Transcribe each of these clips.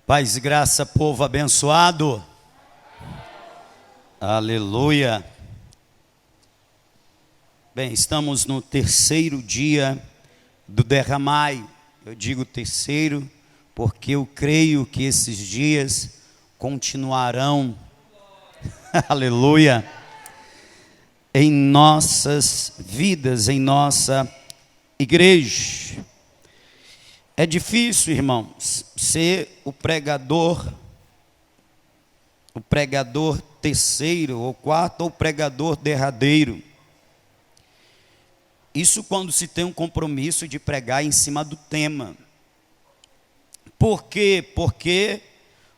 Paz e graça, povo abençoado. Aleluia. Bem, estamos no terceiro dia do derramai. Eu digo terceiro porque eu creio que esses dias continuarão, aleluia, em nossas vidas, em nossa igreja. É difícil, irmãos, ser o pregador terceiro ou quarto, ou o pregador derradeiro. Isso quando se tem um compromisso de pregar em cima do tema. Por quê? Porque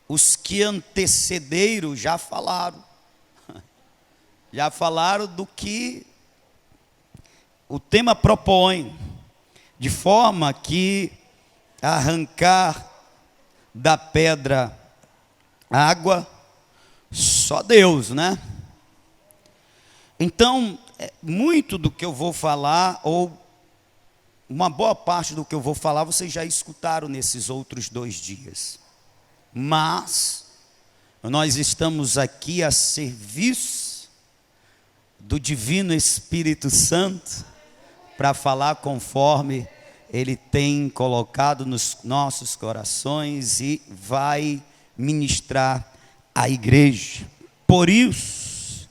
os que antecederam já falaram. Já falaram do que o tema propõe, de forma que arrancar da pedra água, só Deus, né? Então, muito do que eu vou falar, ou uma boa parte do que eu vou falar, vocês já escutaram nesses outros 2 dias. Mas, nós estamos aqui a serviço do Divino Espírito Santo, para falar conforme Ele tem colocado nos nossos corações e vai ministrar a igreja. Por isso,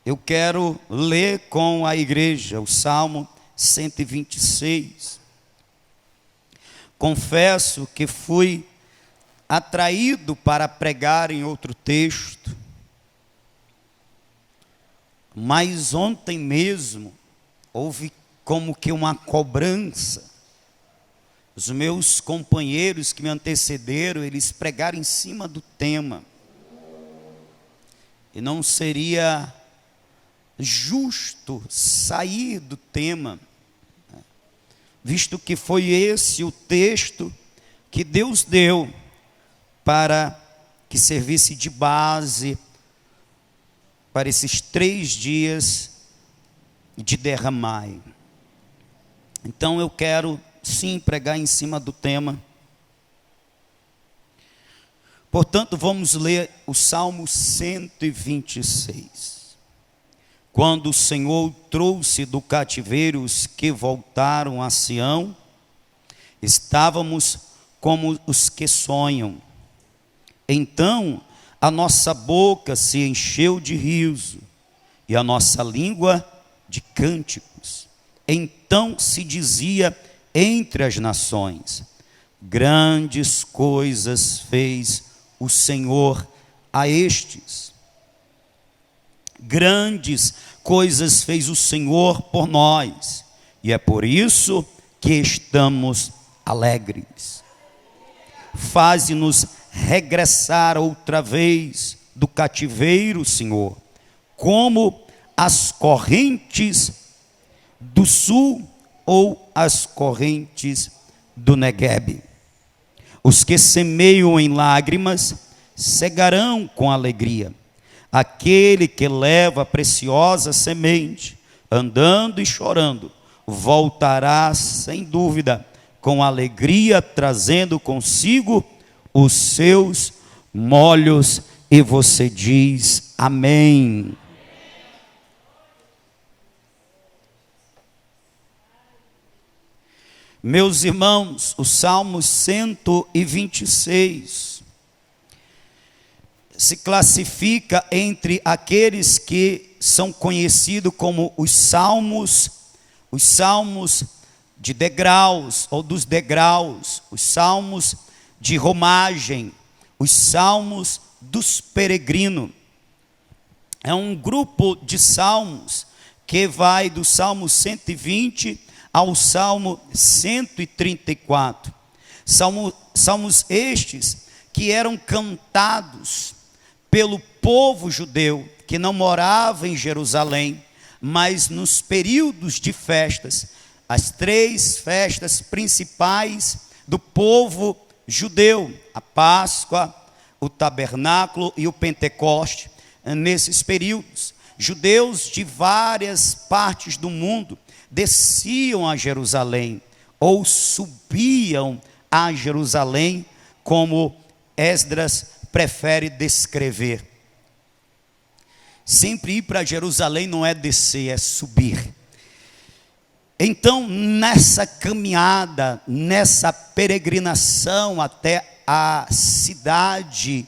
eu quero ler com a igreja o Salmo 126. Confesso que fui atraído para pregar em outro texto, mas ontem mesmo houve como que uma cobrança. Os meus companheiros que me antecederam, eles pregaram em cima do tema. E não seria justo sair do tema, visto que foi esse o texto que Deus deu para que servisse de base para esses 3 dias de derramai. Então eu quero sim pregar em cima do tema. Portanto, vamos ler o Salmo 126. Quando o Senhor trouxe do cativeiro os que voltaram a Sião, estávamos como os que sonham. Então a nossa boca se encheu de riso e a nossa língua de cânticos. Então se dizia entre as nações: grandes coisas fez o Senhor a estes. Grandes coisas fez o Senhor por nós, e é por isso que estamos alegres. Faze-nos regressar outra vez do cativeiro, Senhor, como as correntes do sul ou as correntes do Neguebe. Os que semeiam em lágrimas cegarão com alegria. Aquele que leva a preciosa semente, andando e chorando, voltará sem dúvida com alegria, trazendo consigo os seus molhos. E você diz amém. Meus irmãos, o Salmo 126 se classifica entre aqueles que são conhecidos como os salmos de degraus, ou dos degraus, os salmos de romagem, os salmos dos peregrinos. É um grupo de salmos que vai do Salmo 120 ao Salmo 134. Salmos estes que eram cantados pelo povo judeu que não morava em Jerusalém, mas nos períodos de festas, as 3 festas principais do povo judeu: a Páscoa, o Tabernáculo e o Pentecoste. Nesses períodos, judeus de várias partes do mundo desciam a Jerusalém ou subiam a Jerusalém como Esdras prefere descrever. Sempre ir para Jerusalém não é descer, é subir. Então, nessa caminhada, nessa peregrinação até a cidade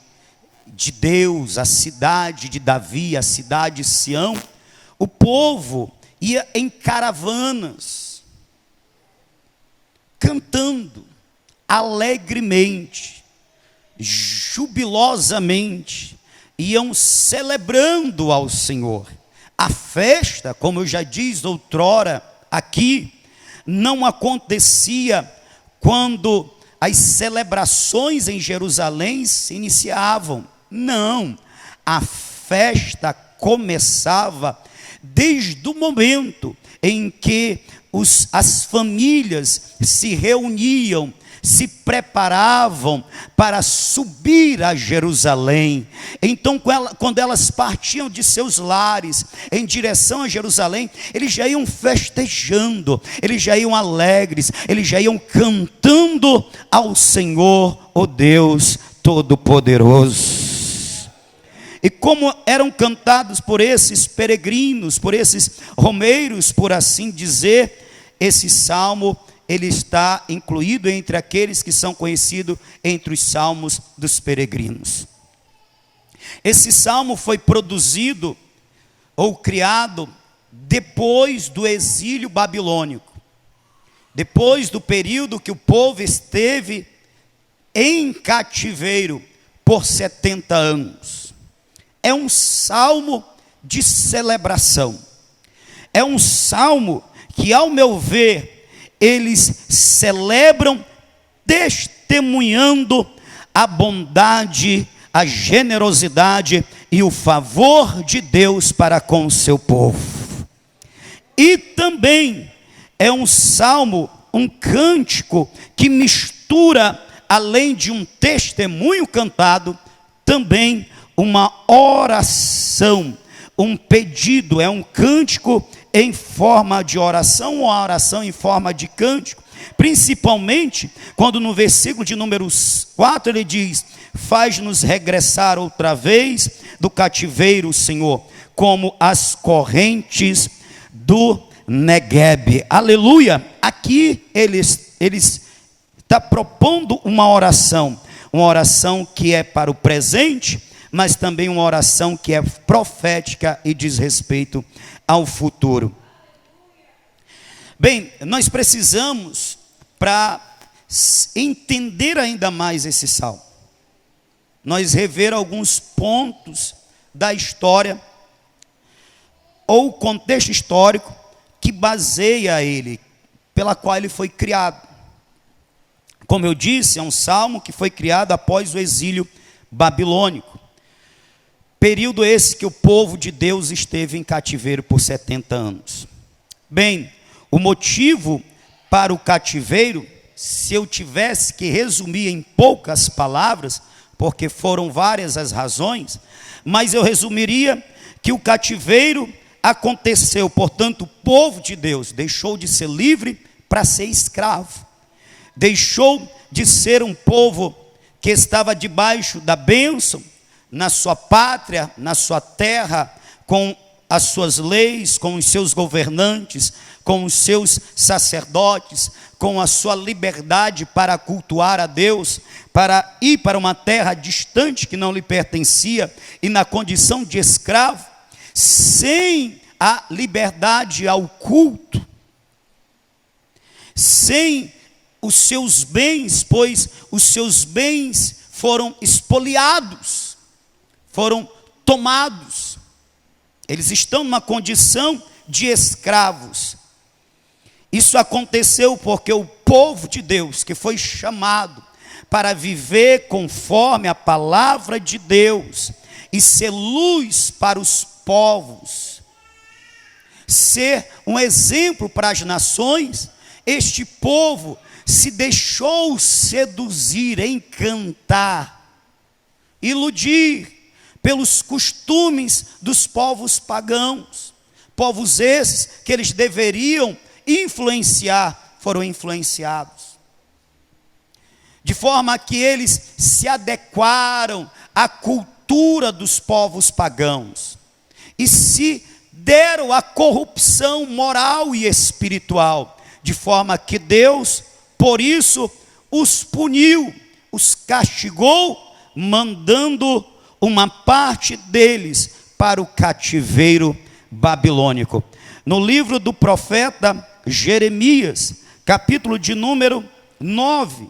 de Deus, a cidade de Davi, a cidade de Sião, o povo ia em caravanas, cantando alegremente, jubilosamente, iam celebrando ao Senhor. A festa, como eu já disse outrora aqui, não acontecia quando as celebrações em Jerusalém se iniciavam. Não, a festa começava desde o momento em que as famílias se reuniam, se preparavam para subir a Jerusalém. Então, quando elas partiam de seus lares em direção a Jerusalém, eles já iam festejando, eles já iam alegres, eles já iam cantando ao Senhor, o Deus Todo-Poderoso. E como eram cantados por esses peregrinos, por esses romeiros, por assim dizer, esse salmo, ele está incluído entre aqueles que são conhecidos entre os salmos dos peregrinos. Esse salmo foi produzido ou criado depois do exílio babilônico, depois do período que o povo esteve em cativeiro por 70 anos. É um salmo de celebração, é um salmo que, ao meu ver, eles celebram testemunhando a bondade, a generosidade e o favor de Deus para com o seu povo. E também é um salmo, um cântico que mistura, além de um testemunho cantado, também uma oração, um pedido, é um cântico em forma de oração, ou a oração em forma de cântico, principalmente quando no versículo de número 4 ele diz: faz-nos regressar outra vez do cativeiro, Senhor, como as correntes do Neguebe. Aleluia! Aqui eles está propondo uma oração que é para o presente, mas também uma oração que é profética e diz respeito ao futuro. Bem, nós precisamos, para entender ainda mais esse salmo, nós rever alguns pontos da história, ou contexto histórico, que baseia ele, pela qual ele foi criado. Como eu disse, é um salmo que foi criado após o exílio babilônico. Período esse que o povo de Deus esteve em cativeiro por 70 anos. Bem, o motivo para o cativeiro, se eu tivesse que resumir em poucas palavras, porque foram várias as razões, mas eu resumiria que o cativeiro aconteceu, portanto, o povo de Deus deixou de ser livre para ser escravo, deixou de ser um povo que estava debaixo da bênção, na sua pátria, na sua terra, com as suas leis, com os seus governantes, com os seus sacerdotes, com a sua liberdade para cultuar a Deus, para ir para uma terra distante que não lhe pertencia, e na condição de escravo, sem a liberdade ao culto, sem os seus bens, pois os seus bens foram espoliados, foram tomados. Eles estão numa condição de escravos. Isso aconteceu porque o povo de Deus, que foi chamado para viver conforme a palavra de Deus e ser luz para os povos, ser um exemplo para as nações, este povo se deixou seduzir, encantar, iludir pelos costumes dos povos pagãos, povos esses que eles deveriam influenciar, foram influenciados. de forma que eles se adequaram à cultura dos povos pagãos e se deram à corrupção moral e espiritual, de forma que Deus, por isso, os puniu, os castigou, mandando uma parte deles para o cativeiro babilônico. No livro do profeta Jeremias, capítulo de número 9,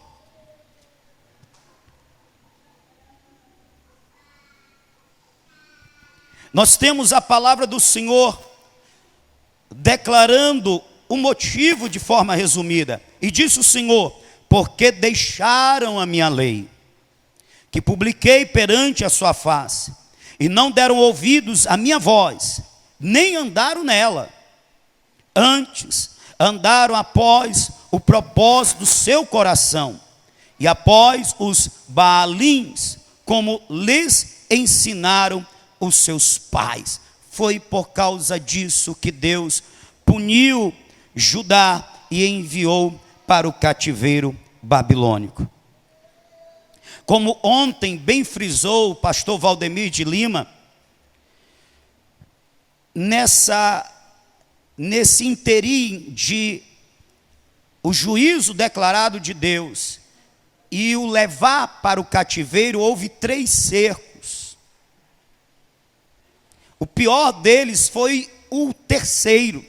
nós temos a palavra do Senhor declarando o motivo de forma resumida. E disse o Senhor: porque deixaram a minha lei, que publiquei perante a sua face, e não deram ouvidos à minha voz, nem andaram nela. Antes, andaram após o propósito do seu coração, e após os Baalins, como lhes ensinaram os seus pais. Foi por causa disso que Deus puniu Judá e enviou para o cativeiro babilônico. Como ontem bem frisou o pastor Valdemir de Lima, nesse interim de o juízo declarado de Deus e o levar para o cativeiro, houve 3 cercos. O pior deles foi o terceiro,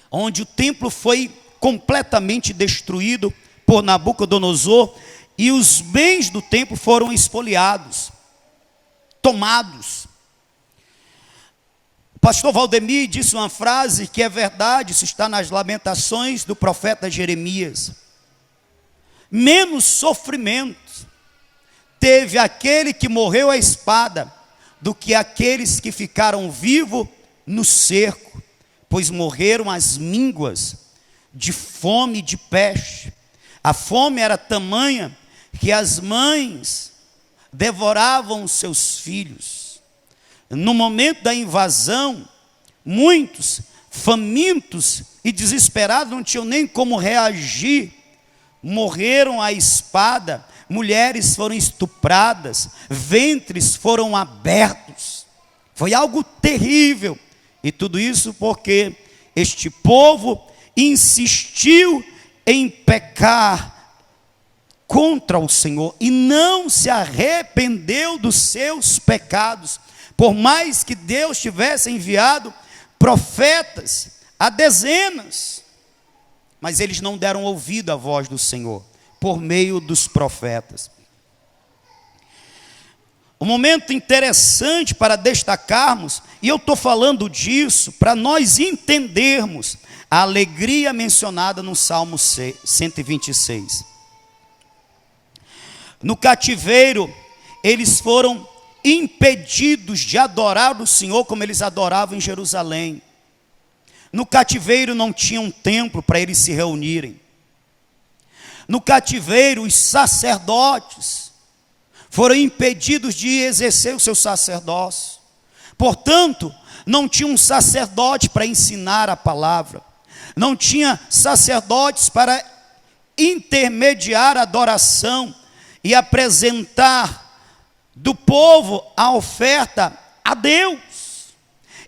onde o templo foi completamente destruído por Nabucodonosor e os bens do templo foram espoliados, tomados. O pastor Valdemir disse uma frase que é verdade, isso está nas lamentações do profeta Jeremias: menos sofrimento teve aquele que morreu à espada do que aqueles que ficaram vivos no cerco, pois morreram às mínguas de fome e de peste. A fome era tamanha que as mães devoravam seus filhos. No momento da invasão, muitos famintos e desesperados não tinham nem como reagir, morreram à espada. Mulheres foram estupradas, ventres foram abertos. Foi algo terrível. E tudo isso porque este povo insistiu em pecar contra o Senhor e não se arrependeu dos seus pecados. Por mais que Deus tivesse enviado profetas a dezenas, mas eles não deram ouvido à voz do Senhor por meio dos profetas. Um momento interessante para destacarmos, e eu estou falando disso para nós entendermos a alegria mencionada no Salmo 126. No cativeiro, eles foram impedidos de adorar o Senhor como eles adoravam em Jerusalém. No cativeiro não tinha um templo para eles se reunirem. No cativeiro, os sacerdotes foram impedidos de exercer o seu sacerdócio. Portanto, não tinha um sacerdote para ensinar a palavra. Não tinha sacerdotes para intermediar a adoração e apresentar do povo a oferta a Deus.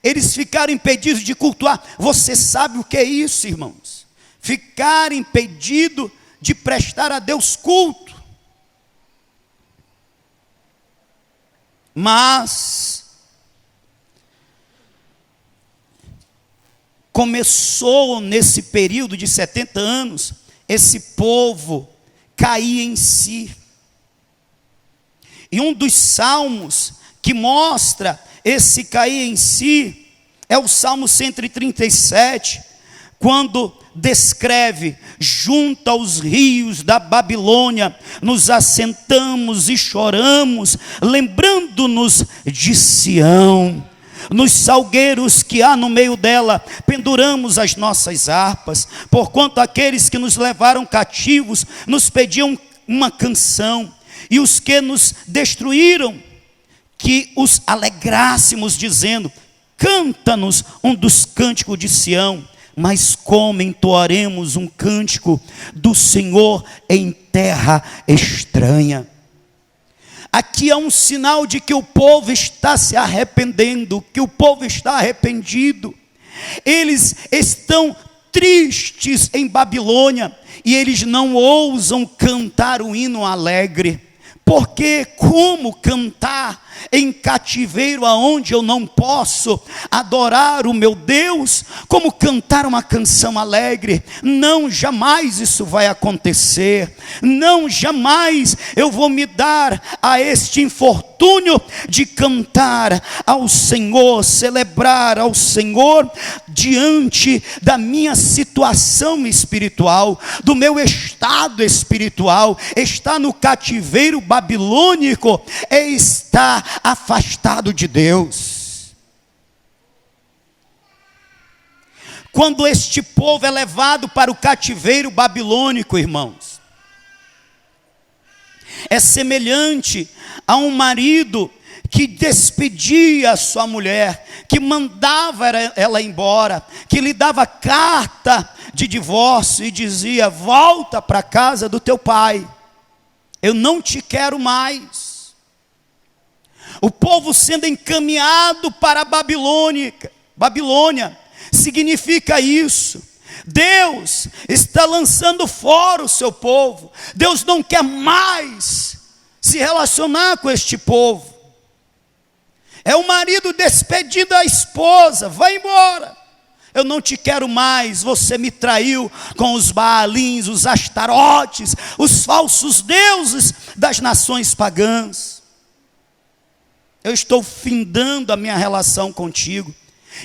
Eles ficaram impedidos de cultuar. Você sabe o que é isso, irmãos? Ficar impedido de prestar a Deus culto. Mas começou nesse período de 70 anos, esse povo cair em si. E um dos salmos que mostra esse cair em si é o Salmo 137, quando descreve: junto aos rios da Babilônia nos assentamos e choramos, lembrando-nos de Sião. Nos salgueiros que há no meio dela penduramos as nossas harpas, porquanto aqueles que nos levaram cativos nos pediam uma canção, e os que nos destruíram que os alegrássemos, dizendo: canta-nos um dos cânticos de Sião. mas como entoaremos um cântico do Senhor em terra estranha? Aqui há um sinal de que o povo está se arrependendo, que o povo está arrependido. Eles estão tristes em Babilônia e eles não ousam cantar o hino alegre. Porque como cantar em cativeiro aonde eu não posso adorar o meu Deus? Como cantar uma canção alegre? Não, jamais isso vai acontecer. Não, jamais eu vou me dar a este infortúnio de cantar ao Senhor, celebrar ao Senhor diante da minha situação espiritual, do meu estado espiritual. Está no cativeiro babilônico, está afastado de Deus. Quando este povo é levado para o cativeiro babilônico, irmãos, é semelhante a um marido que despedia a sua mulher, que mandava ela embora, que lhe dava carta de divórcio e dizia: volta para a casa do teu pai, eu não te quero mais. O povo sendo encaminhado para a Babilônia, significa isso. Deus está lançando fora o seu povo. Deus não quer mais se relacionar com este povo. É o marido despedido da esposa: vai embora, eu não te quero mais, você me traiu com os Baalins, os Astarotes, os falsos deuses das nações pagãs. Eu estou findando a minha relação contigo.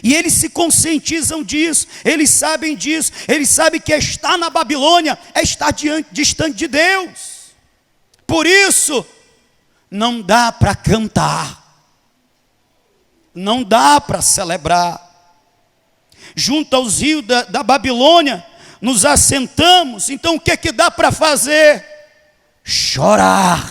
E eles se conscientizam disso, eles sabem disso, eles sabem que estar na Babilônia é estar distante de Deus. Por isso, não dá para cantar, não dá para celebrar. Junto aos rios da Babilônia, nos assentamos. Então o que dá para fazer? Chorar.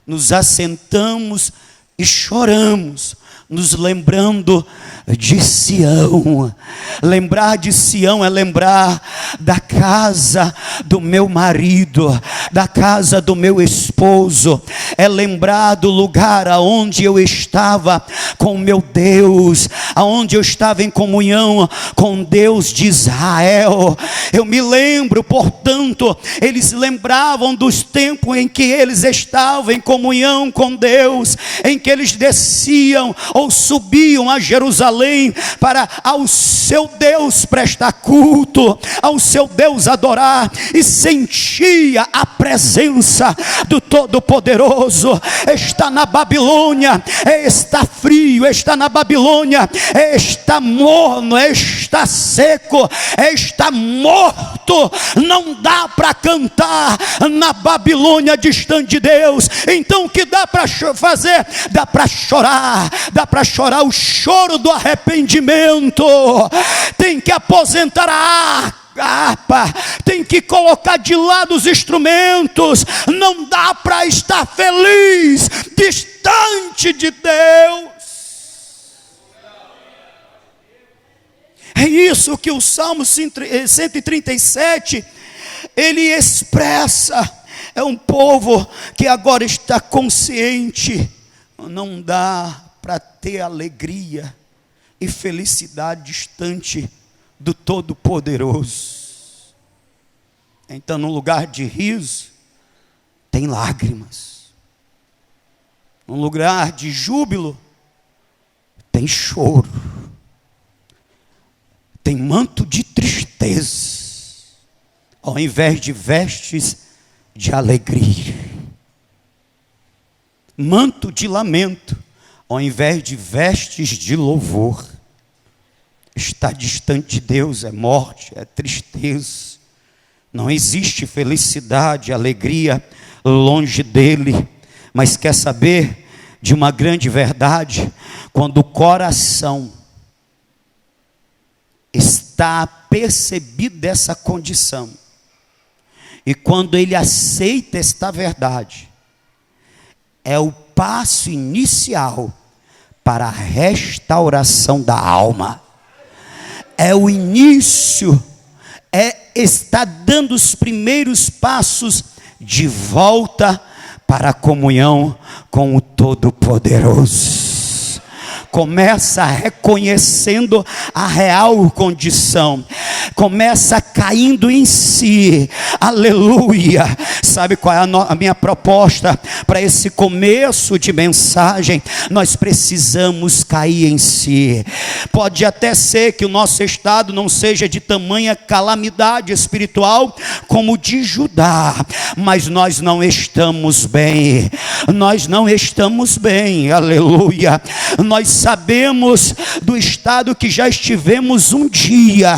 Nos assentamos e choramos, nos lembrando de Sião. Lembrar de Sião é lembrar da casa do meu marido, da casa do meu esposo, é lembrar do lugar aonde eu estava com o meu Deus, aonde eu estava em comunhão com Deus de Israel. Eu me lembro, portanto, eles lembravam dos tempos em que eles estavam em comunhão com Deus, em que eles desciam ou subiam a Jerusalém para ao seu Deus prestar culto, ao seu Deus adorar, e sentia a presença do Todo-Poderoso. Está na Babilônia, está frio, está na Babilônia, está morno, está seco, está morto. Não dá para cantar na Babilônia distante de Deus. Então o que dá para fazer? Dá para chorar o choro do arrependimento. Tem que aposentar a harpa, tem que colocar de lado os instrumentos. Não dá para estar feliz distante de Deus. É isso que o Salmo 137 ele expressa. É um povo que agora está consciente. Não dá para ter alegria e felicidade distante do Todo-Poderoso. Então, no lugar de riso, tem lágrimas. No lugar de júbilo, tem choro. Tem manto de tristeza, ao invés de vestes de alegria. Manto de lamento, ao invés de vestes de louvor. Estar distante de Deus é morte, é tristeza. Não existe felicidade, alegria longe dele. Mas quer saber de uma grande verdade? Quando o coração está percebido dessa condição, e quando ele aceita esta verdade, é o passo inicial para a restauração da alma. é o início, está dando os primeiros passos de volta para a comunhão com o Todo-Poderoso. Começa reconhecendo a real condição, começa caindo em si, aleluia. Sabe qual é a minha proposta para esse começo de mensagem? Nós precisamos cair em si. Pode até ser que o nosso estado não seja de tamanha calamidade espiritual como o de Judá, mas nós não estamos bem, aleluia. Nós sabemos do estado que já estivemos um dia,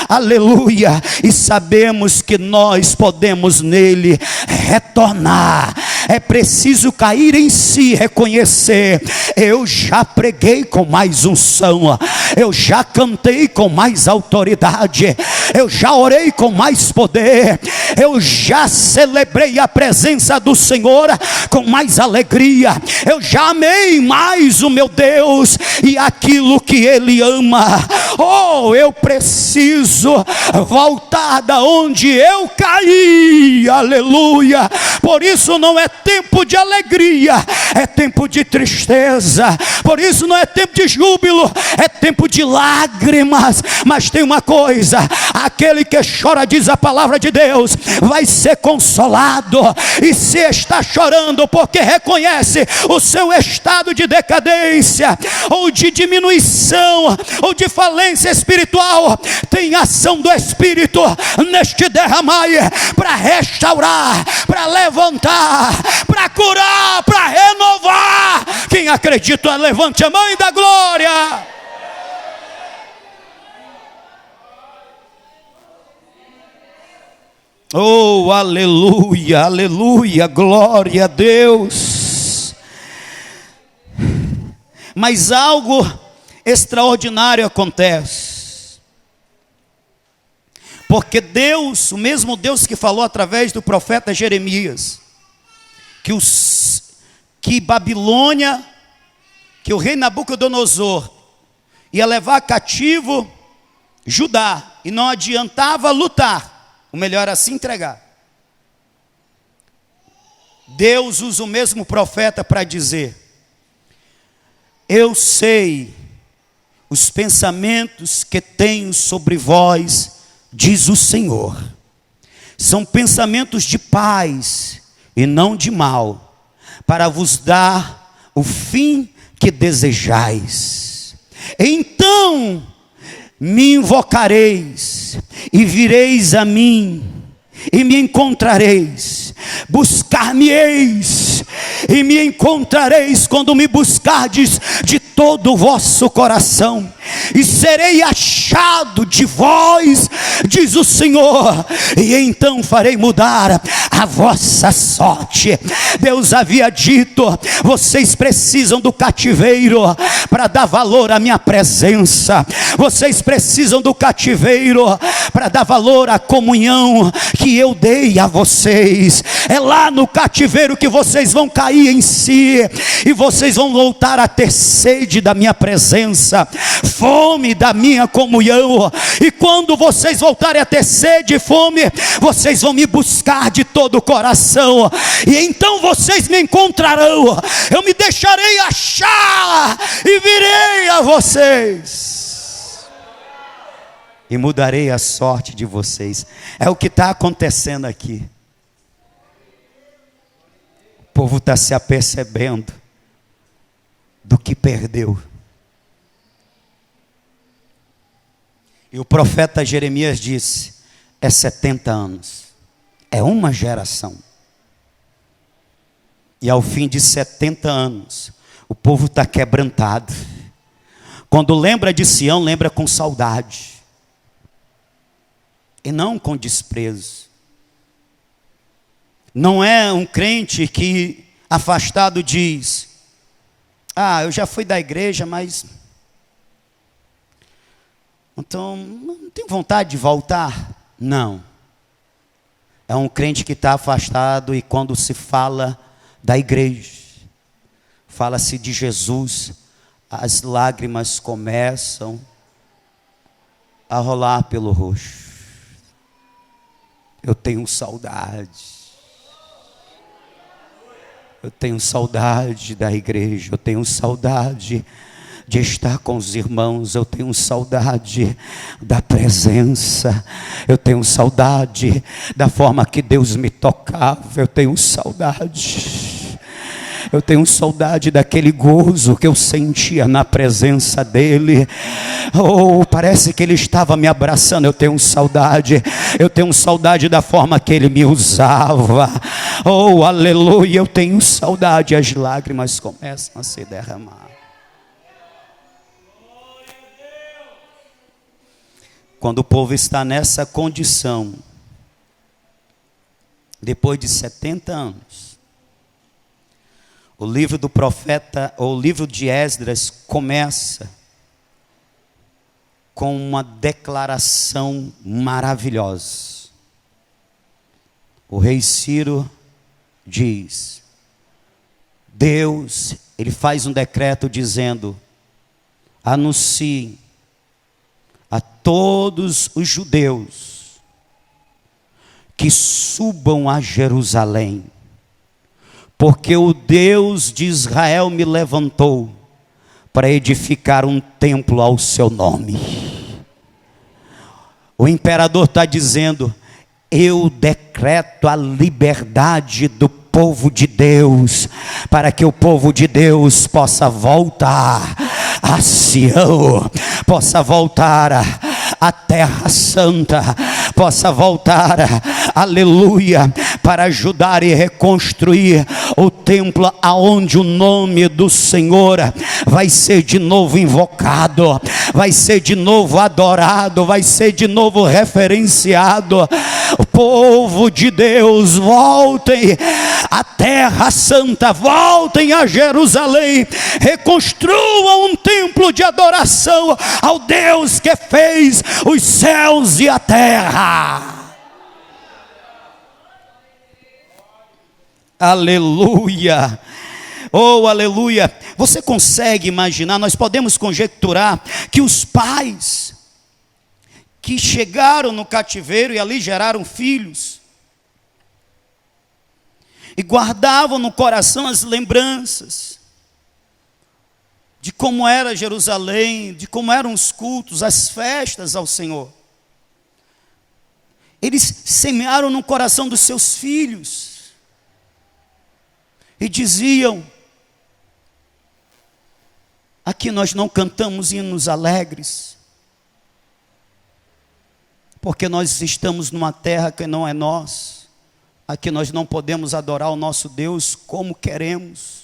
aleluia, e sabemos que nós podemos nele retornar. É preciso cair em si, reconhecer: eu já preguei com mais unção, eu já cantei com mais autoridade, eu já orei com mais poder, eu já celebrei a presença do Senhor com mais alegria, eu já amei mais o meu Deus e aquilo que Ele ama. Oh, eu preciso voltar da onde eu caí, aleluia. Por isso não é tempo de alegria, é tempo de tristeza. Por isso não é tempo de júbilo, é tempo de lágrimas. Mas tem uma coisa: aquele que chora, diz a palavra de Deus, vai ser consolado. E se está chorando porque reconhece o seu estado de decadência, ou de diminuição, ou de falência espiritual, tem ação do Espírito neste derramar, para restaurar, para levantar, para curar, para renovar. Quem acredita, levante a mão e dá glória. Oh, aleluia, aleluia, glória a Deus. Mas algo extraordinário acontece, porque Deus, o mesmo Deus que falou através do profeta Jeremias, que Babilônia, que o rei Nabucodonosor ia levar cativo Judá, e não adiantava lutar, o melhor era se entregar. Deus usa o mesmo profeta para dizer: eu sei os pensamentos que tenho sobre vós, diz o Senhor. São pensamentos de paz e não de mal, para vos dar o fim que desejais. Então me invocareis e vireis a mim e me encontrareis. Buscar-me-eis e me encontrareis quando me buscardes de todo o vosso coração, e serei achado de vós, diz o Senhor, e então farei mudar a vossa sorte. Deus havia dito: vocês precisam do cativeiro para dar valor à minha presença, vocês precisam do cativeiro para dar valor à comunhão que eu dei a vocês. É lá no cativeiro que vocês vão cair em si, e vocês vão voltar a ter sede da minha presença, fome da minha comunhão. E quando vocês voltarem a ter sede e fome, vocês vão me buscar de todo o coração, e então vocês me encontrarão. Eu me deixarei achar e virei a vocês, e mudarei a sorte de vocês. É o que está acontecendo aqui. O povo está se apercebendo do que perdeu. E o profeta Jeremias disse: é 70 anos, é uma geração. E ao fim de 70 anos, o povo está quebrantado. Quando lembra de Sião, lembra com saudade, e não com desprezo. Não é um crente que, afastado, diz: ah, eu já fui da igreja, mas então não tenho vontade de voltar. Não. É um crente que está afastado, e quando se fala da igreja, fala-se de Jesus, as lágrimas começam a rolar pelo rosto. Eu tenho saudade. Eu tenho saudade da igreja. Eu tenho saudade de estar com os irmãos. Eu tenho saudade da presença. Eu tenho saudade da forma que Deus me tocava. Eu tenho saudade. Eu tenho saudade daquele gozo que eu sentia na presença dEle. Oh, parece que Ele estava me abraçando. Eu tenho saudade. Eu tenho saudade da forma que Ele me usava. Oh, aleluia. Eu tenho saudade. As lágrimas começam a se derramar. Quando o povo está nessa condição, depois de 70 anos, o livro do profeta, ou o livro de Esdras, começa com uma declaração maravilhosa. O rei Ciro diz, Deus, ele faz um decreto dizendo, anunciem a todos os judeus que subam a Jerusalém, porque o Deus de Israel me levantou para edificar um templo ao seu nome. O imperador está dizendo, eu decreto a liberdade do povo de Deus, para que o povo de Deus possa voltar a Sião, possa voltar a Terra Santa, possa voltar, aleluia, para ajudar e reconstruir o templo aonde o nome do Senhor vai ser de novo invocado, vai ser de novo adorado, vai ser de novo referenciado. O povo de Deus, voltem à Terra Santa, voltem a Jerusalém, reconstruam um templo de adoração ao Deus que fez os céus e a terra. Aleluia. Oh, aleluia. Você consegue imaginar, nós podemos conjecturar que os pais que chegaram no cativeiro e ali geraram filhos, e guardavam no coração as lembranças de como era Jerusalém, de como eram os cultos, as festas ao Senhor. Eles semearam no coração dos seus filhos e diziam, aqui nós não cantamos hinos alegres, porque nós estamos numa terra que não é nossa. Aqui nós não podemos adorar o nosso Deus como queremos.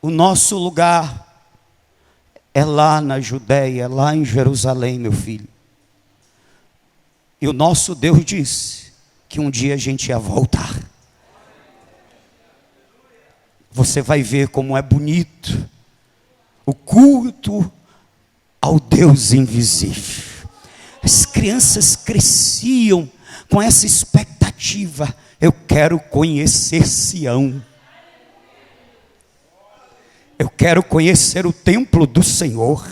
O nosso lugar é lá na Judéia, é lá em Jerusalém, meu filho. E o nosso Deus disse que um dia a gente ia voltar. Você vai ver como é bonito o culto ao Deus invisível. As crianças cresciam com essa expectativa, eu quero conhecer Sião, eu quero conhecer o templo do Senhor.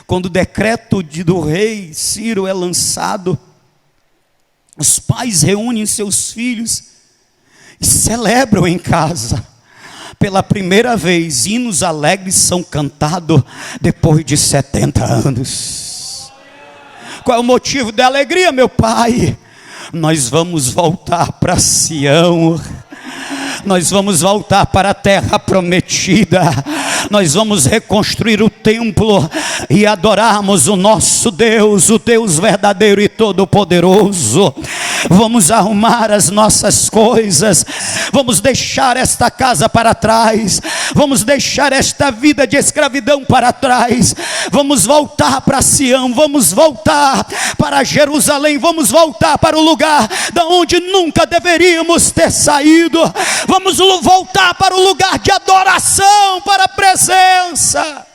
Quando o decreto do rei Ciro é lançado, os pais reúnem seus filhos e celebram em casa. Pela primeira vez, hinos alegres são cantados depois de 70 anos. Qual é o motivo da alegria, meu pai? Nós vamos voltar para Sião. Nós vamos voltar para a terra prometida. Nós vamos reconstruir o templo e adorarmos o nosso Deus, o Deus verdadeiro e todo-poderoso. Vamos arrumar as nossas coisas, vamos deixar esta casa para trás, vamos deixar esta vida de escravidão para trás, vamos voltar para Sião, vamos voltar para Jerusalém, vamos voltar para o lugar da onde nunca deveríamos ter saído, vamos voltar para o lugar de adoração, para a presença.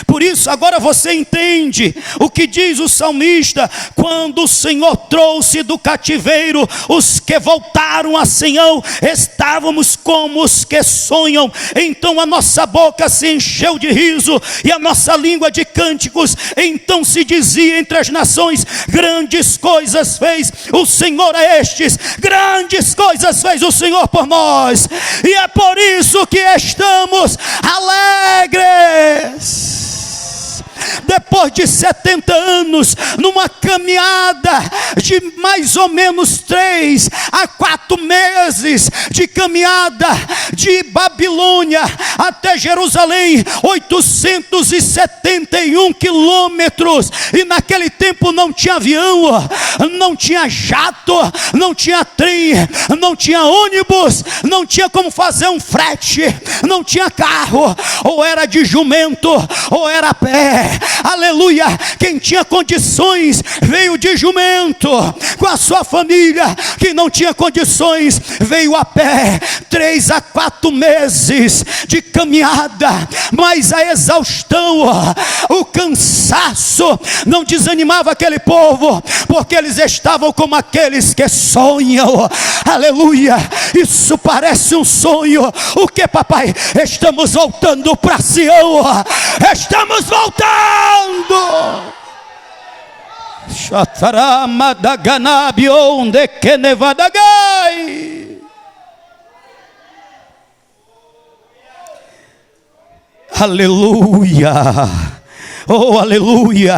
Por isso agora você entende o que diz o salmista: quando o Senhor trouxe do cativeiro os que voltaram a Sião, estávamos como os que sonham. Então a nossa boca se encheu de riso e a nossa língua de cânticos. Então se dizia entre as nações: grandes coisas fez o Senhor a estes, grandes coisas fez o Senhor por nós, e é por isso que estamos alegres. Depois de 70 anos, numa caminhada de mais ou menos 3 a 4 meses de caminhada de Babilônia até Jerusalém, 871 quilômetros, e naquele tempo não tinha avião, não tinha jato, não tinha trem, não tinha ônibus, não tinha como fazer um frete, não tinha carro, ou era de jumento, ou era a pé. Aleluia. Quem tinha condições veio de jumento com a sua família. Quem não tinha condições veio a pé. 3 a 4 meses de caminhada, mas a exaustão, o cansaço não desanimava aquele povo, porque eles estavam como aqueles que sonham. Aleluia. Isso parece um sonho. O que, papai? Estamos voltando para Sião. Estamos voltando. Aleluia. Oh, aleluia.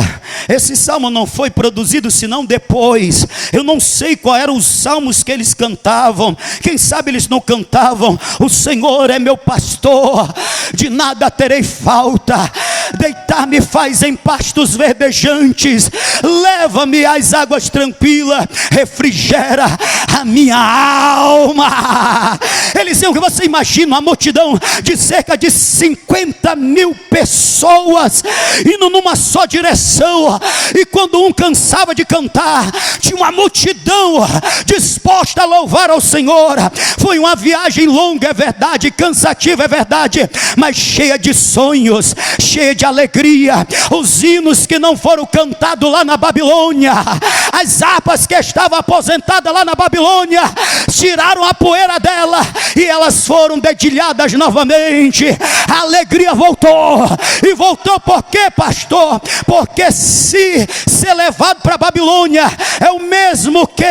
Esse salmo não foi produzido senão depois. Eu não sei qual eram os salmos que eles cantavam. Quem sabe eles não cantavam: o Senhor é meu pastor, de nada terei falta. Deitar-me faz em pastos verdejantes, leva-me às águas tranquilas, refrigera a minha alma. Eliseu, que você imagina uma multidão de cerca de 50 mil pessoas indo numa só direção, e quando um cansava de cantar, tinha uma multidão disposta a louvar ao Senhor. Foi uma viagem longa, é verdade, cansativa, é verdade, mas cheia de sonhos, cheia de alegria. Os hinos que não foram cantados lá na Babilônia, as harpas que estavam aposentadas lá na Babilônia, tiraram a poeira dela e elas foram dedilhadas novamente. A alegria voltou. E voltou por quê, pastor? Porque se ser levado para a Babilônia é o mesmo que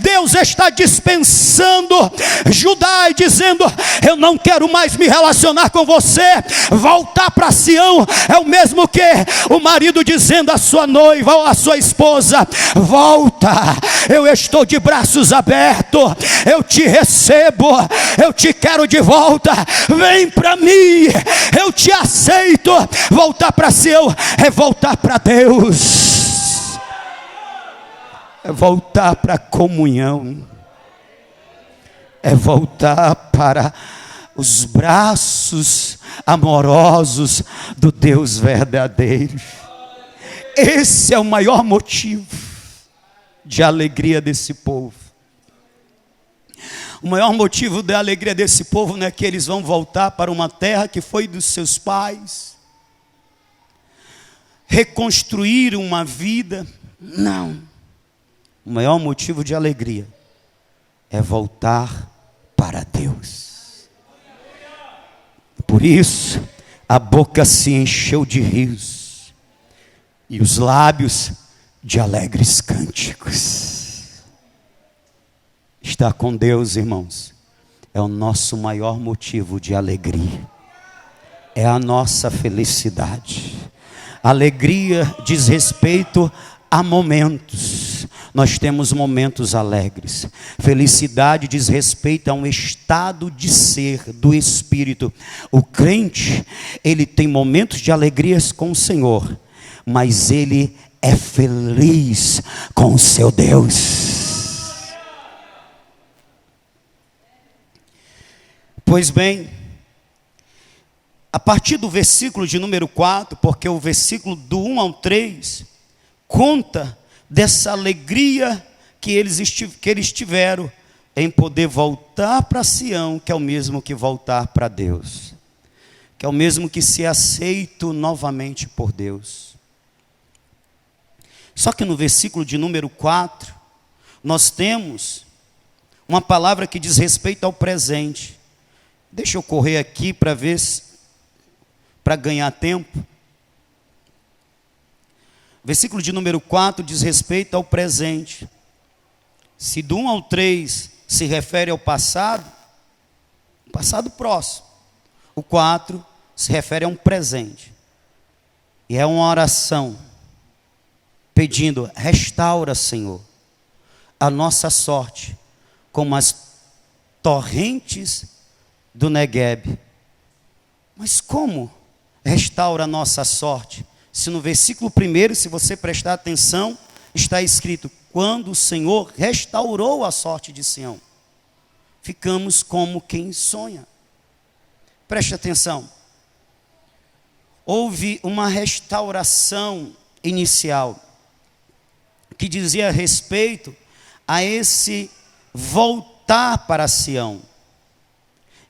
Deus está dispensando Judá e dizendo: eu não quero mais me relacionar com você. Voltar para Sião é o mesmo que o marido dizendo à sua noiva ou à sua esposa: volta, eu estou de braços abertos, eu te recebo, eu te quero de volta, vem para mim, eu te aceito. Voltar para Sião é voltar para Deus, é voltar para a comunhão, é voltar para os braços amorosos do Deus verdadeiro. Esse é o maior motivo de alegria desse povo. O maior motivo da alegria desse povo não é que eles vão voltar para uma terra que foi dos seus pais, reconstruir uma vida. Não. O maior motivo de alegria é voltar para Deus. Por isso a boca se encheu de risos e os lábios de alegres cânticos. Estar com Deus, irmãos, é o nosso maior motivo de alegria, é a nossa felicidade. Alegria diz respeito a momentos. Nós temos momentos alegres. Felicidade diz respeito a um estado de ser do Espírito. O crente, ele tem momentos de alegrias com o Senhor, mas ele é feliz com o seu Deus. Pois bem, a partir do versículo de número 4, porque o versículo do 1 ao 3 conta dessa alegria que eles tiveram em poder voltar para Sião, que é o mesmo que voltar para Deus. que é o mesmo que ser aceito novamente por Deus. Só que no versículo de número 4, nós temos uma palavra que diz respeito ao presente. Deixa eu correr aqui para ver, para ganhar tempo. Versículo de número 4 diz respeito ao presente. Se do 1 ao 3 se refere ao passado próximo. O 4 se refere a um presente. E é uma oração pedindo: restaura, Senhor, a nossa sorte como as torrentes do Neguebe. Mas como restaura a nossa sorte? Se no versículo 1, se você prestar atenção, está escrito: quando o Senhor restaurou a sorte de Sião. Ficamos como quem sonha. Preste atenção. Houve uma restauração inicial que dizia respeito a esse voltar para Sião,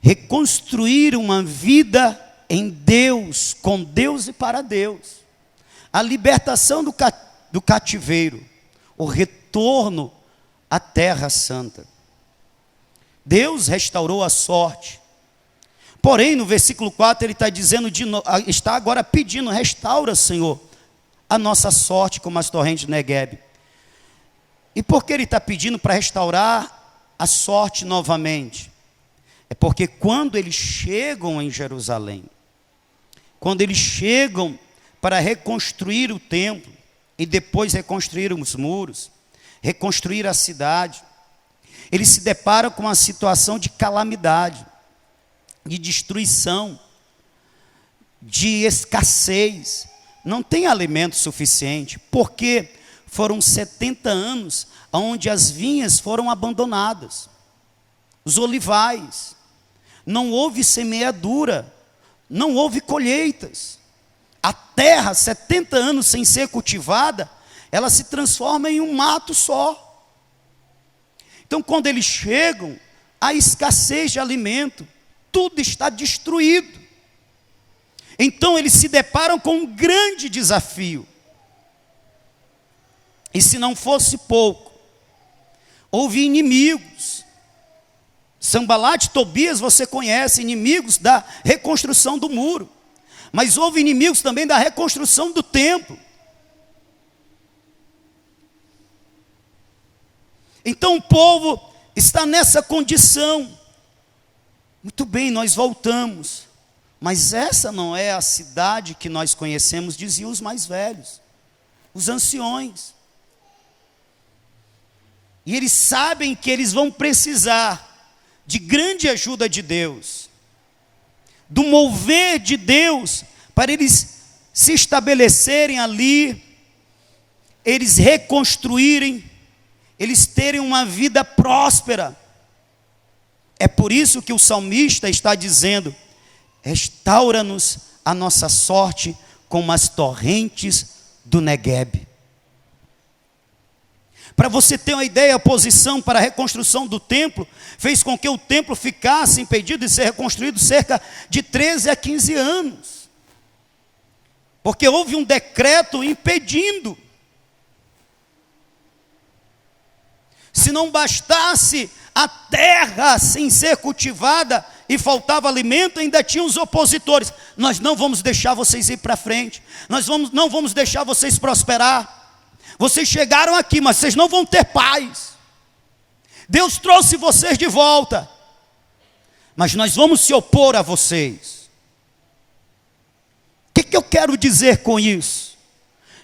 reconstruir uma vida em Deus, com Deus e para Deus, a libertação do cativeiro, o retorno à terra santa. Deus restaurou a sorte. Porém, no versículo 4, ele está dizendo, está agora pedindo: restaura, Senhor, a nossa sorte como as torrentes de Neguebe. E por que ele está pedindo para restaurar a sorte novamente? É porque quando eles chegam em Jerusalém, quando eles chegam para reconstruir o templo, e depois reconstruir os muros, reconstruir a cidade, eles se deparam com uma situação de calamidade, de destruição, de escassez. Não tem alimento suficiente, porque foram 70 anos onde as vinhas foram abandonadas, os olivais, não houve semeadura, não houve colheitas. A terra, 70 anos sem ser cultivada, ela se transforma em um mato só. Então, quando eles chegam, há escassez de alimento, tudo está destruído. Então, eles se deparam com um grande desafio. E se não fosse pouco, houve inimigos. Sanbalat e Tobias, você conhece, inimigos da reconstrução do muro. Mas houve inimigos também da reconstrução do templo. Então o povo está nessa condição. Muito bem, nós voltamos. Mas essa não é a cidade que nós conhecemos, diziam os mais velhos, os anciões. E eles sabem que eles vão precisar de grande ajuda de Deus, do mover de Deus, para eles se estabelecerem ali, eles reconstruírem, eles terem uma vida próspera. É por isso que o salmista está dizendo: restaura-nos a nossa sorte como as torrentes do Neguebe. Para você ter uma ideia, a oposição para a reconstrução do templo fez com que o templo ficasse impedido de ser reconstruído cerca de 13 a 15 anos. Porque houve um decreto impedindo. Se não bastasse a terra sem ser cultivada e faltava alimento, ainda tinha os opositores: nós não vamos deixar vocês ir para frente, não vamos deixar vocês prosperar. Vocês chegaram aqui, mas vocês não vão ter paz. Deus trouxe vocês de volta, mas nós vamos se opor a vocês. O que eu quero dizer com isso?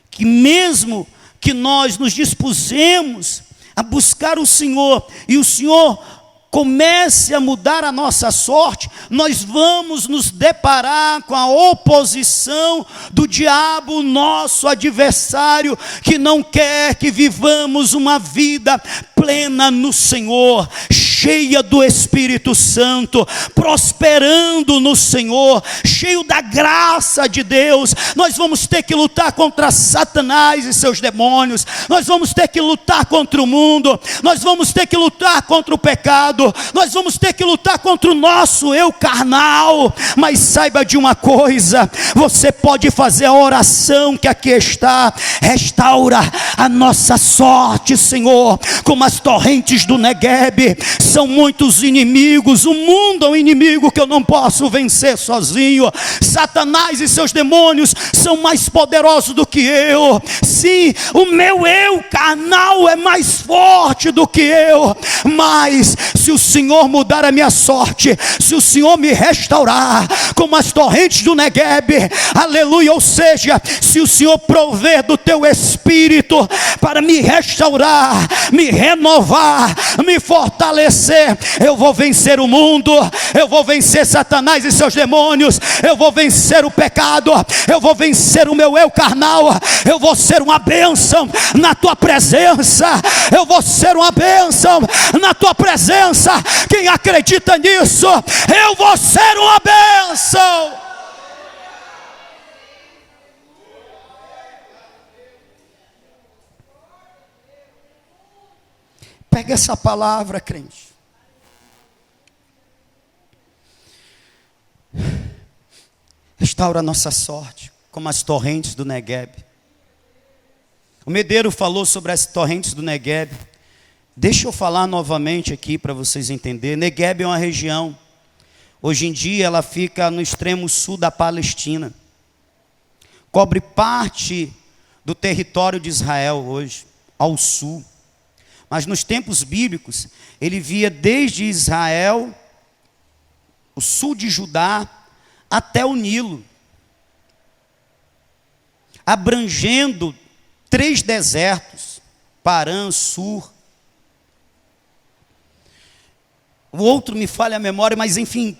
Que mesmo que nós nos dispusemos a buscar o Senhor, e o Senhor comece a mudar a nossa sorte, nós vamos nos deparar com a oposição do diabo, nosso adversário, que não quer que vivamos uma vida plena no Senhor, cheia do Espírito Santo, prosperando no Senhor, cheio da graça de Deus. Nós vamos ter que lutar contra Satanás e seus demônios, nós vamos ter que lutar contra o mundo, nós vamos ter que lutar contra o pecado, nós vamos ter que lutar contra o nosso eu carnal. Mas saiba de uma coisa, você pode fazer a oração que aqui está: restaura a nossa sorte, Senhor, como as torrentes do Neguebe. São muitos inimigos, o mundo é um inimigo que eu não posso vencer sozinho. Satanás e seus demônios são mais poderosos do que eu. Sim, o meu eu carnal é mais forte do que eu, mas se o Senhor mudar a minha sorte, se o Senhor me restaurar como as torrentes do Neguebe, aleluia, ou seja, se o Senhor prover do teu Espírito para me restaurar, me renovar, me fortalecer, eu vou vencer o mundo, eu vou vencer Satanás e seus demônios, eu vou vencer o pecado, eu vou vencer o meu eu carnal, eu vou ser uma bênção na tua presença, eu vou ser uma bênção na tua presença. Quem acredita nisso, eu vou ser uma bênção. Pega essa palavra, crente. Restaura a nossa sorte, como as torrentes do Neguebe. O Medeiro falou sobre as torrentes do Neguebe. Deixa eu falar novamente aqui para vocês entenderem. Neguebe é uma região, hoje em dia ela fica no extremo sul da Palestina. Cobre parte do território de Israel hoje, ao sul. Mas nos tempos bíblicos, ele via desde Israel, o sul de Judá, até o Nilo, abrangendo 3 desertos, Parã, Sur. O outro me falha a memória, mas enfim,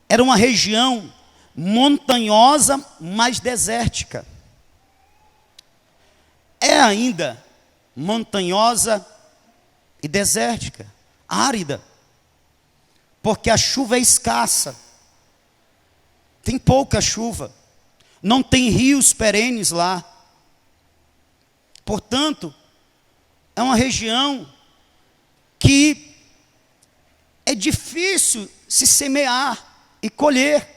era uma região montanhosa, mas desértica. É ainda montanhosa e desértica, árida, porque a chuva é escassa, tem pouca chuva, não tem rios perenes lá. Portanto, é uma região que é difícil se semear e colher.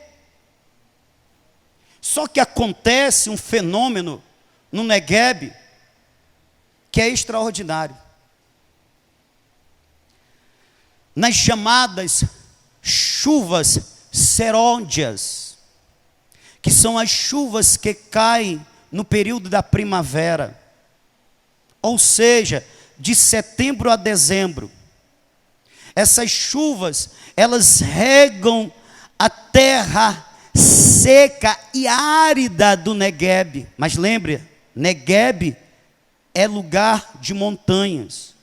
Só que acontece um fenômeno no Neguebe que é extraordinário. Nas chamadas chuvas serôdias, que são as chuvas que caem no período da primavera, ou seja, de setembro a dezembro. Essas chuvas, elas regam a terra seca e árida do Neguebe. Mas lembre, Neguebe é lugar de montanhas.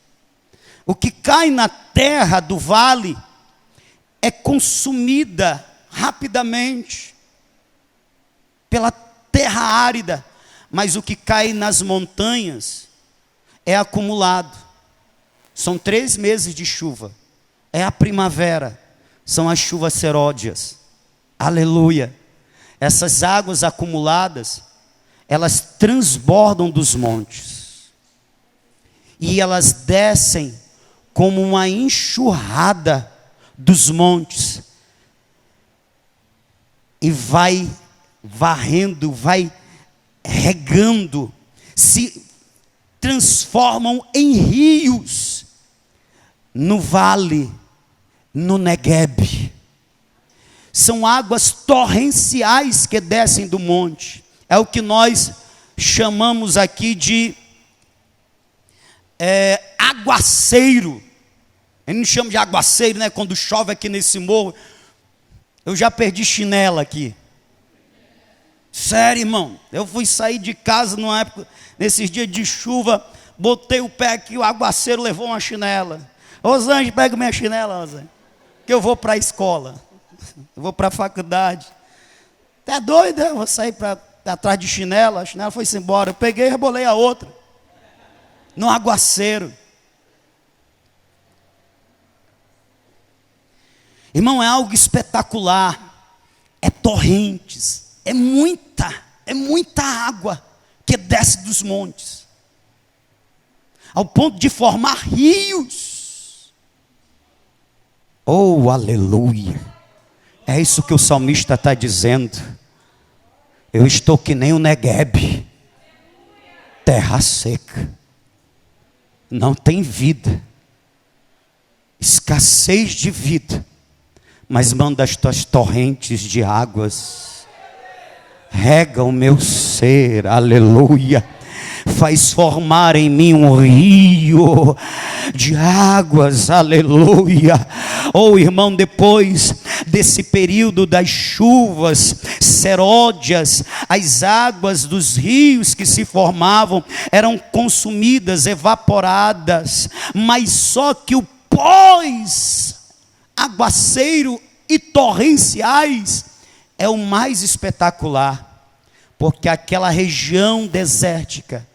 O que cai na terra do vale é consumida rapidamente pela terra árida, mas o que cai nas montanhas é acumulado. São 3 meses de chuva. É a primavera, são as chuvas seródias. Aleluia. Essas águas acumuladas, elas transbordam dos montes. E elas descem como uma enxurrada dos montes. E vai varrendo, vai regando, se transformam em rios no vale, no Neguebe. São águas torrenciais que descem do monte. É o que nós chamamos aqui de aguaceiro. A gente não chama de aguaceiro, né? Quando chove aqui nesse morro. Eu já perdi chinela aqui. Sério, irmão. Eu fui sair de casa numa época, nesses dias de chuva, botei o pé aqui, o aguaceiro levou uma chinela. Rosângela, pega minha chinela, Rosângela, que eu vou para a escola. Eu vou para a faculdade. Tá doido, né? Eu vou sair atrás de chinela. A chinela foi-se embora. Eu peguei e rebolei a outra. No aguaceiro. Irmão, é algo espetacular. É torrentes, é muita água que desce dos montes, ao ponto de formar rios. Oh, aleluia! É isso que o salmista está dizendo. Eu estou que nem o Neguebe, terra seca, não tem vida, escassez de vida, mas manda as tuas torrentes de águas, rega o meu ser, aleluia, faz formar em mim um rio de águas, aleluia. Oh, irmão, depois desse período das chuvas seródias, as águas dos rios que se formavam eram consumidas, evaporadas, mas só que o pós-aguaceiro e torrenciais é o mais espetacular, porque aquela região desértica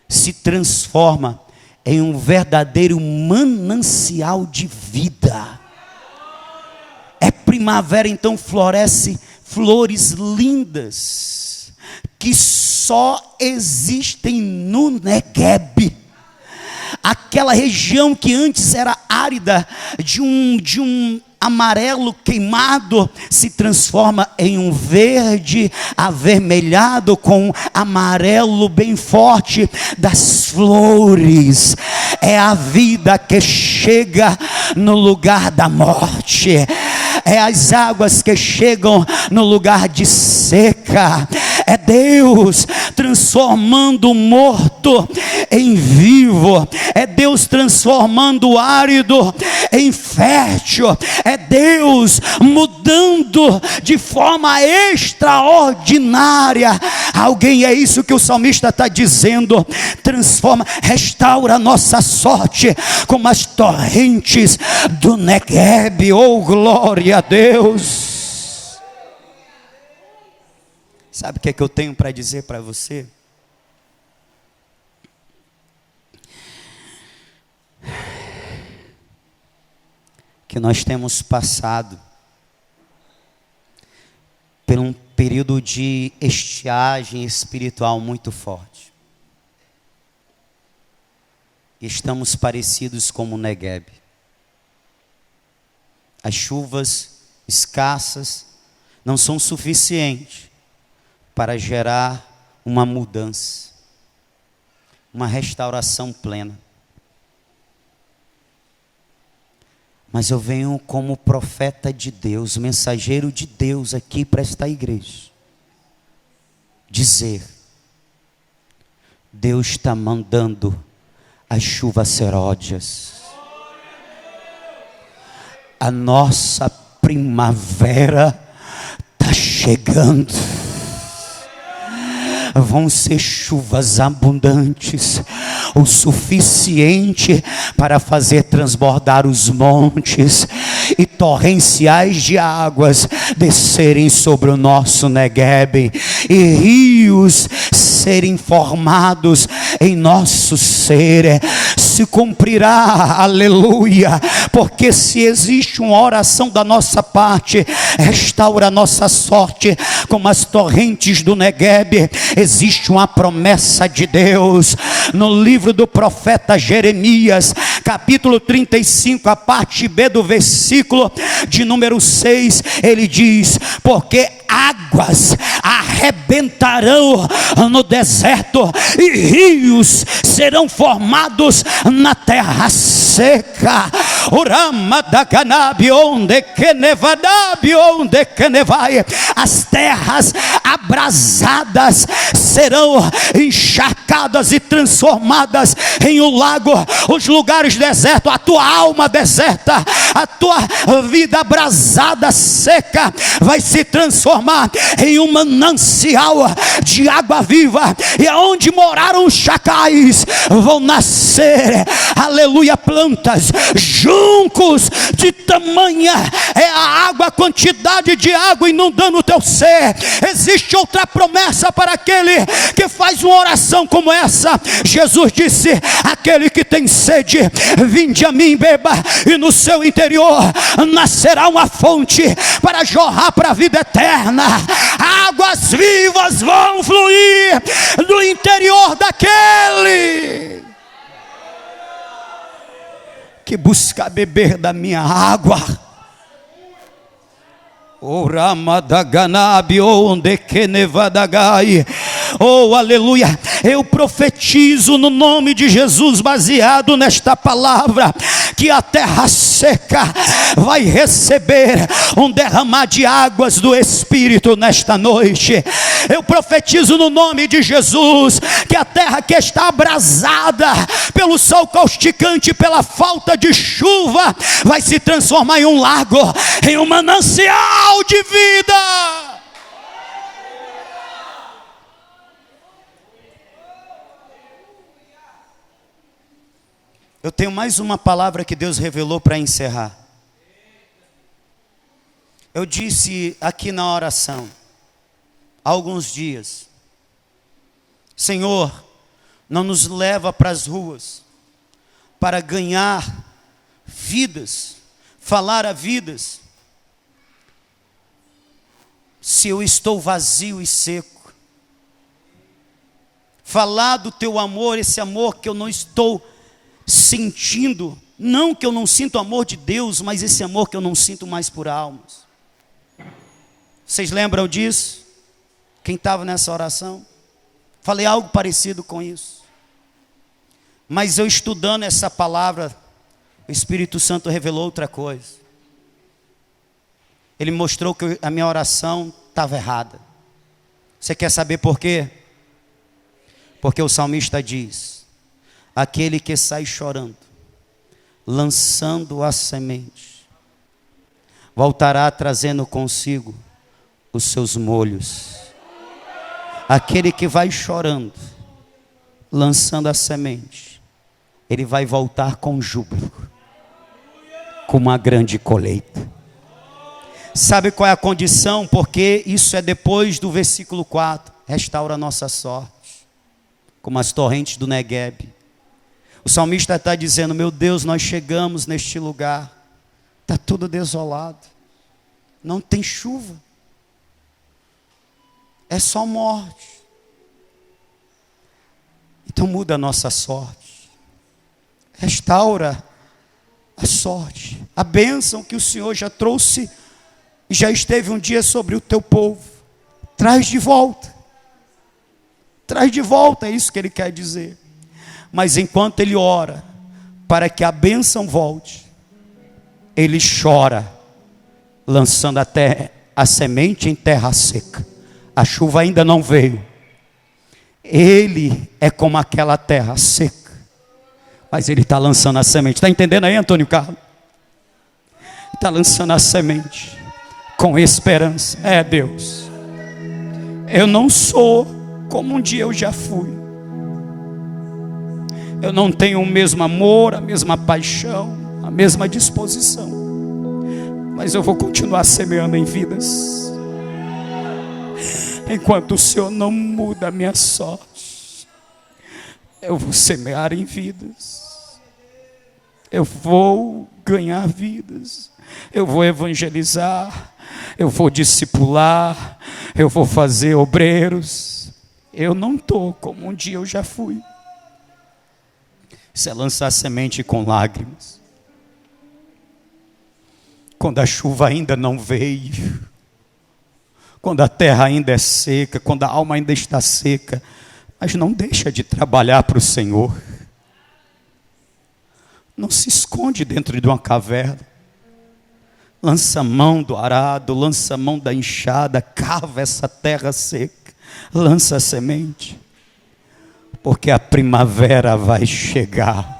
se transforma em um verdadeiro manancial de vida. É primavera, então floresce flores lindas que só existem no Neguebe. Aquela região que antes era árida, de um amarelo queimado, se transforma em um verde avermelhado com amarelo bem forte das flores. É a vida que chega no lugar da morte, é as águas que chegam no lugar de seca, é Deus transformando o morto em vivo, é Deus transformando o árido em fértil, é Deus mudando de forma extraordinária. Alguém, é isso que o salmista está dizendo, transforma, restaura a nossa sorte como as torrentes do Neguebe. Oh, glória a Deus. Sabe o que é que eu tenho para dizer para você? Que nós temos passado por um período de estiagem espiritual muito forte. Estamos parecidos como o Neguebe. As chuvas escassas não são suficientes para gerar uma mudança, uma restauração plena. Mas eu venho como profeta de Deus, mensageiro de Deus aqui para esta igreja, dizer: Deus está mandando as chuvas seródias. A nossa primavera está chegando. Vão ser chuvas abundantes, o suficiente para fazer transbordar os montes e torrenciais de águas descerem sobre o nosso Neguebe e rios serem formados em nosso ser. Se cumprirá, aleluia, porque se existe uma oração da nossa parte, restaura a nossa sorte como as torrentes do Neguebe. Existe uma promessa de Deus no livro do profeta Jeremias, capítulo 35, a parte B do versículo de número 6, ele diz: porque águas arrebentarão no deserto e rios serão formados na terra seca. As terras abrasadas serão encharcadas e transformadas em um lago. Os lugares desertos, a tua alma deserta, a tua vida abrasada, seca, vai se transformar em um manancial de água viva, e aonde moraram os chacais vão nascer, aleluia, plantas juncos, de tamanha é a água, a quantidade de água inundando o teu ser. Existe outra promessa para aquele que faz uma oração como essa. Jesus disse: aquele que tem sede, vinde a mim, beba, e no seu interior nascerá uma fonte para jorrar para a vida eterna. Águas vivas vão fluir do interior daquele que busca beber da minha água. Oh, aleluia. Eu profetizo no nome de Jesus, baseado nesta palavra, que a terra seca vai receber um derramar de águas do Espírito nesta noite. Eu profetizo no nome de Jesus que a terra que está abrasada pelo sol causticante, pela falta de chuva, vai se transformar em um lago, em um manancial de vida. Eu tenho mais uma palavra que Deus revelou para encerrar. Eu disse aqui na oração, há alguns dias: Senhor, não nos leva para as ruas para ganhar vidas, falar a vidas, se eu estou vazio e seco. Falar do teu amor, esse amor que eu não estou sentindo, não que eu não sinto o amor de Deus, mas esse amor que eu não sinto mais por almas. Vocês lembram disso? Quem estava nessa oração? Falei algo parecido com isso. Mas eu estudando essa palavra, o Espírito Santo revelou outra coisa. Ele mostrou que a minha oração estava errada. Você quer saber por quê? Porque o salmista diz: aquele que sai chorando, lançando a semente, voltará trazendo consigo os seus molhos. Aquele que vai chorando, lançando a semente, ele vai voltar com júbilo, com uma grande colheita. Sabe qual é a condição? Porque isso é depois do versículo 4. Restaura a nossa sorte, como as torrentes do Negueb. O salmista está dizendo: meu Deus, nós chegamos neste lugar, está tudo desolado, não tem chuva, é só morte. Então muda a nossa sorte, restaura a sorte, a bênção que o Senhor já trouxe e já esteve um dia sobre o teu povo. Traz de volta, é isso que ele quer dizer. Mas enquanto ele ora para que a bênção volte, ele chora, lançando até a semente em terra seca. A chuva ainda não veio. Ele é como aquela terra seca, mas ele está lançando a semente. Está entendendo aí, Antônio Carlos? Está lançando a semente com esperança. É, Deus, eu não sou como um dia eu já fui. Eu não tenho o mesmo amor, a mesma paixão, a mesma disposição, mas eu vou continuar semeando em vidas. Enquanto o Senhor não muda a minha sorte, eu vou semear em vidas. Eu vou ganhar vidas. Eu vou evangelizar. Eu vou discipular. Eu vou fazer obreiros. Eu não estou como um dia eu já fui. Isso é lançar semente com lágrimas. Quando a chuva ainda não veio, quando a terra ainda é seca, quando a alma ainda está seca, mas não deixa de trabalhar para o Senhor. Não se esconde dentro de uma caverna. Lança a mão do arado, lança a mão da enxada, cava essa terra seca, lança a semente. Porque a primavera vai chegar.